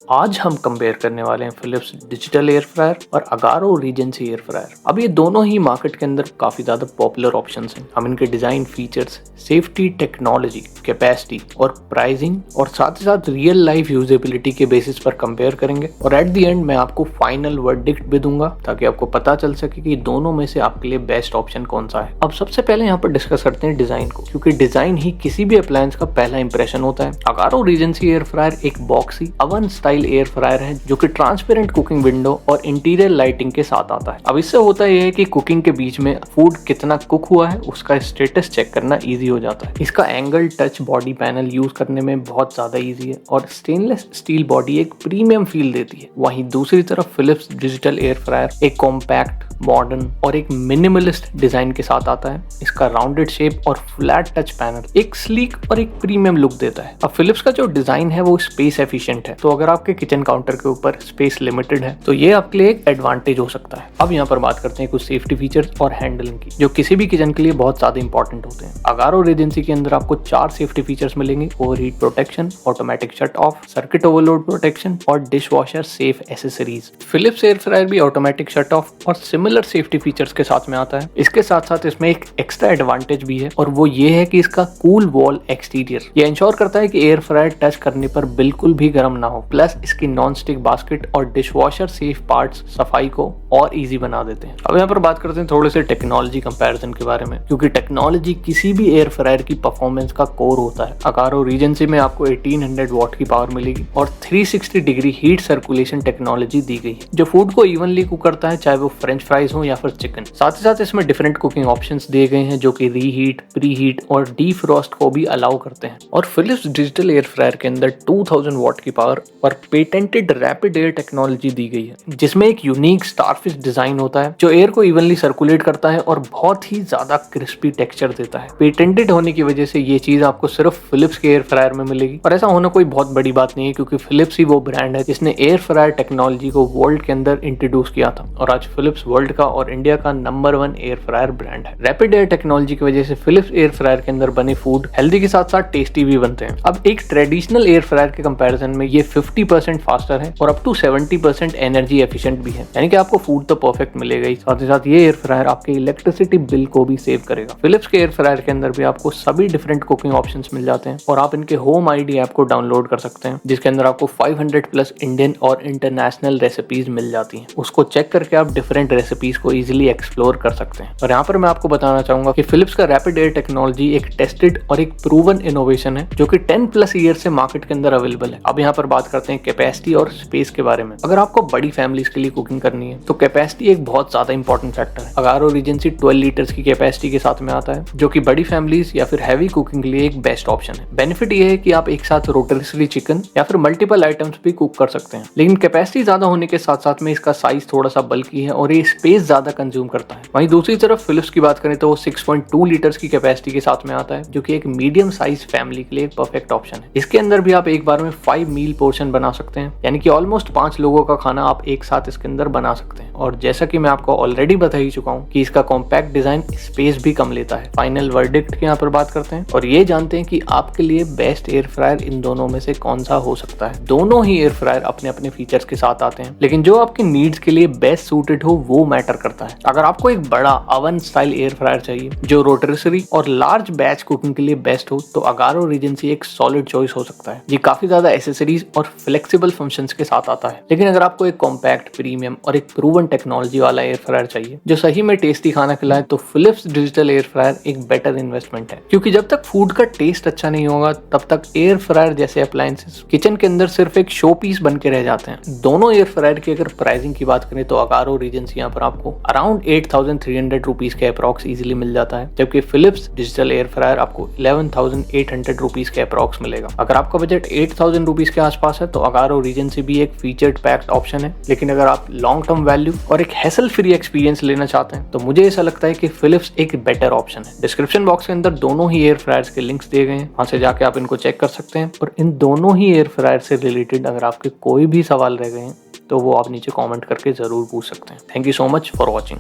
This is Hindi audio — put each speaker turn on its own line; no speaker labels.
आज हम कंपेयर करने वाले हैं फिलिप्स डिजिटल एयर फ्रायर और अगारो रीजेंसी एयर फ्रायर। अब ये दोनों ही मार्केट के अंदर काफी ज्यादा पॉपुलर ऑप्शंस हैं। हम इनके design, features, safety, technology, capacity और प्राइसिंग और साथ ही साथ रियल लाइफ यूजेबिलिटी के बेसिस पर कंपेयर करेंगे और एट द एंड मैं आपको फाइनल वर्डिक्ट भी दूंगा ताकि आपको पता चल सके कि दोनों में से आपके लिए बेस्ट ऑप्शन कौन सा है। अब सबसे पहले यहाँ पर डिस्कस करते हैं डिजाइन को, क्योंकि डिजाइन ही किसी भी अप्लायंस का पहला इंप्रेशन होता है। अगारो रीजेंसी एयर फ्रायर एक boxy oven style air fryer है जो कि ट्रांसपेरेंट कुकिंग विंडो और इंटीरियर लाइटिंग के साथ आता है। अब इससे होता यह है कि कुकिंग के बीच में फूड कितना कुक हुआ है उसका स्टेटस चेक करना इजी हो जाता है। इसका angle touch body panel use करने में बहुत ज्यादा इजी है और स्टेनलेस स्टील बॉडी एक प्रीमियम फील देती है। वहीं दूसरी तरफ फिलिप्स डिजिटल एयर फ्रायर एक कॉम्पैक्ट, मॉडर्न और एक मिनिमलिस्ट डिजाइन के साथ आता है। इसका राउंडेड शेप और फ्लैट टच पैनल एक स्लीक और एक प्रीमियम लुक देता है। अब फिलिप्स का जो डिजाइन है वो स्पेस एफिशिएंट है, तो अगर आपके किचन काउंटर के ऊपर स्पेस लिमिटेड है तो ये आपके लिए एक एडवांटेज हो सकता है। अब यहाँ पर बात करते हैं कुछ सेफ्टी फीचर्स और हैंडलिंग की, जो किसी भी किचन के लिए बहुत ज्यादा इंपॉर्टेंट होते हैं। अगारो रीजेंसी के अंदर आपको 4 सेफ्टी फीचर्स मिलेंगे: overheat protection, automatic shut off, circuit overload protection और dish washer safe accessories. Philips air fryer भी ऑटोमेटिक शट ऑफ और सिमिलर सेफ्टी फीचर्स के साथ में आता है। इसके साथ साथ इसमें एक एक्स्ट्रा एडवांटेज भी है और वो ये है कि इसका कूल वॉल एक्सटीरियर ये इंश्योर करता है कि एयर फ्रायर टच करने पर बिल्कुल भी गर्म ना हो। प्लस इसकी नॉन स्टिक बास्केट और डिश वॉशर सेफ पार्ट्स सफाई को और इजी बना देते हैं। अब यहाँ पर बात करते हैं थोड़े से टेक्नोलॉजी कंपैरिजन के बारे में, क्योंकि टेक्नोलॉजी किसी भी एयर फ्रायर की परफॉर्मेंस का कोर होता है। अगारो रीजेंसी में आपको 1800 वॉट की पावर मिलेगी और 360 डिग्री हीट सर्कुलेशन टेक्नोलॉजी दी गई है जो फूड को इवनली कुक करता है, चाहे वो फ्रेंच फ्राइज हो या फिर चिकन। साथ ही साथ इसमें डिफरेंट कुकिंग ऑप्शंस दिए गए हैं जो कि रीहीट, प्रीहीट और डीफ्रॉस्ट को भी अलाउ करते हैं। और फिलिप्स डिजिटल एयर फ्रायर के अंदर 2000 वॉट की पावर और पेटेंटेड रैपिड एयर टेक्नोलॉजी दी गई है, जिसमें एक यूनिक स्टारफिश डिजाइन होता है जो एयर को इवनली सर्कुलेट करता है और बहुत ही ज्यादा क्रिस्पी टेक्सचर देता है। पेटेंटेड होने की वजह से ये चीज आपको सिर्फ फिलिप्स के एयर फ्रायर में मिलेगी और ऐसा होना कोई बहुत बड़ी बात नहीं है, क्योंकि फिलिप्स ही वो ब्रांड है जिसने एयर फ्रायर टेक्नोलॉजी को वर्ल्ड के अंदर इंट्रोड्यूस किया था और आज फिलिप्स वर्ल्ड का और इंडिया का नंबर 1 एयर फ्रायर ब्रांड है। रैपिड एयर टेक्नोलॉजी की वजह से फिलिप्स एयर फ्रायर के अंदर बने फूड हेल्दी के साथ साथ टेस्टी भी बनते हैं। अब एक ट्रेडिशनल एयर फ्रायर के कंपैरिजन में ये 50% फास्टर है और अप टू 70% एनर्जी एफिशिएंट भी है, यानी कि आपको फूड तो परफेक्ट मिलेगा ही, साथ ही साथ ये एयर फ्रायर आपके इलेक्ट्रिसिटी बिल को भी सेव करेगा। फिलिप्स के एयर फ्रायर के अंदर भी आपको सभी डिफरेंट कुकिंग ऑप्शंस मिल जाते हैं और आप इनके होम आईडी ऐप को डाउनलोड कर सकते हैं, जिसके अंदर आपको 500 प्लस इंडियन और इंटरनेशनल रेसिपीज मिल जाती हैं। उसको चेक करके आप डिफरेंट रेसिपीज को इजीली एक्सप्लोर कर सकते हैं। और यहाँ पर मैं आपको बताना चाहूंगा कि फिलिप्स का रैपिड एयर टेक्नोलॉजी एक टेस्टेड और एक प्रूवन इनोवेशन है जो कि 10 प्लस ईयर से मार्केट के अंदर अवेलेबल है। अब यहाँ पर बात करते हैं कैपेसिटी और स्पेस के बारे में। अगर आपको बड़ी फैमिलीज के लिए कुकिंग करनी है तो कैपेसिटी एक बहुत ज्यादा इंपॉर्टेंट फैक्टर है। अगारो रीजेंसी 12 लीटर्स की कैपेसिटी के साथ में आता है, जो कि बड़ी फैमिलीज या फिर हैवी कुकिंग के लिए एक बेस्ट ऑप्शन है। बेनिफिट ये है कि आप एक साथ रोटिसरी चिकन या फिर मल्टीपल आइटम्स भी कुक कर सकते हैं, लेकिन कैपेसिटी ज्यादा होने के साथ साथ में इसका साइज थोड़ा सा बल्की है और ये स्पेस ज्यादा कंज्यूम करता है। वहीं दूसरी तरफ फिलिप्स की बात करें तो वो 6.2 लीटर्स की कैपेसिटी के साथ में आता है, जो कि एक मीडियम साइज फैमिली के लिए एक परफेक्ट ऑप्शन है। इसके अंदर भी आप एक बार में 5 मील पोर्शन बना सकते हैं, यानी कि ऑलमोस्ट 5 लोगों का खाना आप एक साथ इसके अंदर बना सकते हैं। और जैसा कि मैं आपको ऑलरेडी बता ही चुका हूँ कि इसका कॉम्पैक्ट डिजाइन स्पेस भी कम लेता है। फाइनल वर्डिक्ट की यहाँ पर बात करते हैं और ये जानते हैं कि आपके लिए बेस्ट एयर फ्रायर इन दोनों में से कौन सा हो सकता है। दोनों ही एयर फ्रायर अपने अपने फीचर्स के साथ आते हैं, लेकिन जो आपकी नीड्स के लिए बेस्ट सूटेड हो वो मैटर करता है। अगर आपको एक बड़ा अवन स्टाइल एयर फ्रायर चाहिए जो रोटिसरी और लार्ज बैच कुकिंग के लिए बेस्ट हो तो अगारो रीजेंसी एक सॉलिड चॉइस हो सकता है। ये काफी ज्यादा एसेसरीज और फ्लेक्सिबल फंक्शंस के साथ आता है। लेकिन अगर आपको एक कॉम्पैक्ट, प्रीमियम और एक प्रूवन टेक्नोलॉजी वाला एयर फ्रायर चाहिए जो सही में टेस्टी खाना खिलाए तो फिलिप्स डिजिटल एयर फ्रायर एक बेटर इन्वेस्टमेंट है, क्योंकि जब तक फूड का टेस्ट अच्छा नहीं होगा तब तक एयर फ्रायर जैसे अप्लायंसेस किचन के अंदर सिर्फ एक शो पीस बन के रह जाते हैं। दोनों एयर फ्रायर की अगर प्राइसिंग की बात करें तो अगारो रीजेंसी यहाँ पर आपको अराउंड 8300 रुपीज के अप्रॉक्स इजिली मिल जाता है, जबकि फिलिप्स डिजिटल एयर फ्रायर आपको 11800 रुपीज के अप्रॉक्स मिलेगा। अगर आपका बजट 8000 रुपीज के आसपास है तो अगारो रीजेंसी भी एक फीचर्ड पैक्ड ऑप्शन है, लेकिन अगर आप लॉन्ग टर्म वैल्यू और एक हैसल फ्री एक्सपीरियंस लेना चाहते हैं तो मुझे ऐसा लगता है कि फिलिप्स एक बेटर ऑप्शन है। डिस्क्रिप्शन बॉक्स के अंदर दोनों ही एयर फ्रायर्स के लिंक्स दिए गए हैं, वहां से जाके आप इनको चेक कर सकते हैं। और इन दोनों ही एयर फ्रायर से रिलेटेड अगर आपके कोई भी सवाल रह गए हैं तो वो आप नीचे कमेंट करके जरूर पूछ सकते हैं। Thank you so much for watching.